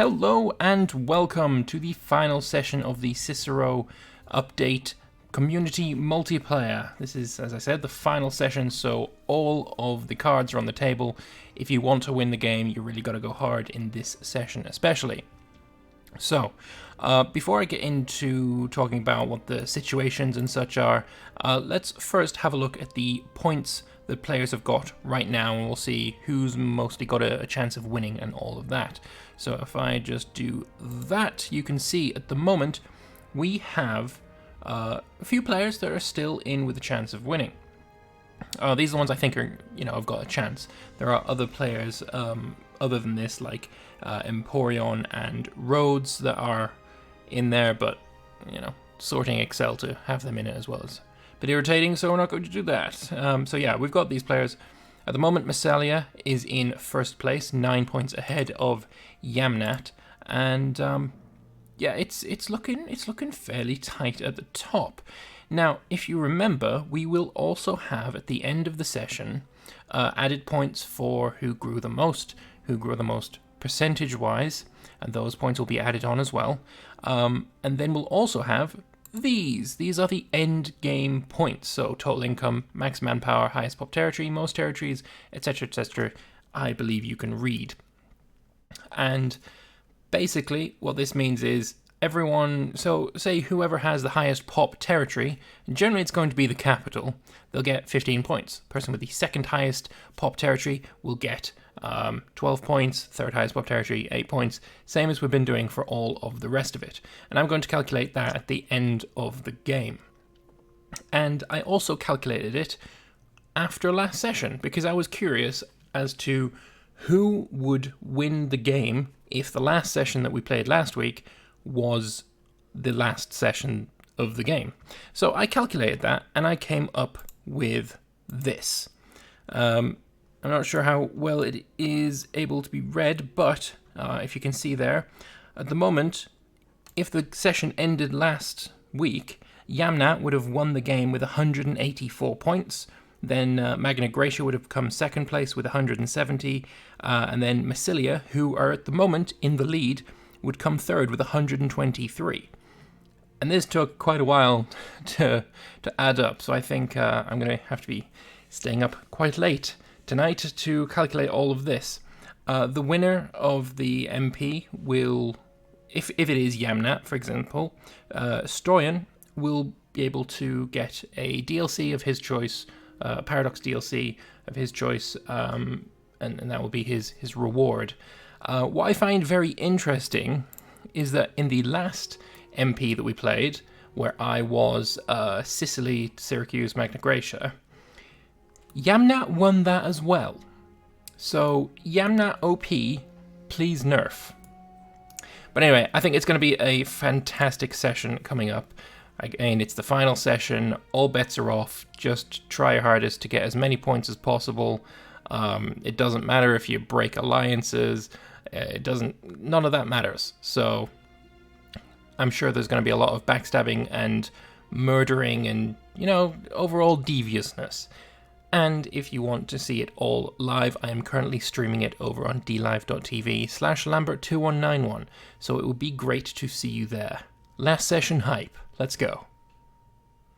Hello and welcome to the final session of the Cicero Update Community Multiplayer. This is, as I said, the final session, so all of the cards are on the table. If you want to win the game, you really got to go hard in this session especially. So, before I get into talking about what the situations and such are, let's first have a look at the points that players have got right now, and we'll see who's mostly got a chance of winning and all of that. So if I just do that, you can see at the moment we have a few players that are still in with a chance of winning. These are the ones I think are, have got a chance. There are other players other than this, like Imperator and Rhodes, that are in there, but sorting Excel to have them in it as well is a bit irritating, so we're not going to do that. So yeah, we've got these players. At the moment, Messelia is in first place, 9 points ahead of Yamnat, and yeah, it's looking fairly tight at the top. Now, if you remember, we will also have at the end of the session added points for who grew the most percentage-wise, and those points will be added on as well. And then we'll also have these. These are the end game points. So total income, max manpower, highest pop territory, most territories, etc., etc. I believe you can read. And basically what this means is everyone, so say whoever has the highest pop territory, generally it's going to be the capital, they'll get 15 points. The person with the second highest pop territory will get 12 points, third highest pop territory, 8 points, same as we've been doing for all of the rest of it. And I'm going to calculate that at the end of the game. And I also calculated it after last session, because I was curious as to who would win the game if the last session that we played last week was the last session of the game. So I calculated that, and I came up with this. I'm not sure how well it is able to be read, but if you can see there, at the moment, if the session ended last week, Yamnat would have won the game with 184 points. Then Magna Graecia would have come second place with 170, and then Messelia, who are at the moment in the lead, would come third with 123. And this took quite a while to add up, so I think I'm going to have to be staying up quite late tonight to calculate all of this. The winner of the MP will, if it is Yamnat, for example, Stoyan will be able to get a DLC of his choice, Paradox DLC of his choice, and that will be his reward. What I find very interesting is that in the last MP that we played, where I was Sicily, Syracuse, Magna Graecia, Yamnat won that as well. So Yamnat OP, please nerf. But anyway, I think it's going to be a fantastic session coming up. Again, it's the final session, all bets are off, just try your hardest to get as many points as possible. It doesn't matter if you break alliances, none of that matters. So I'm sure there's going to be a lot of backstabbing and murdering and, overall deviousness. And if you want to see it all live, I am currently streaming it over on dlive.tv/Lambert2191, so it would be great to see you there. Last session hype. Let's go.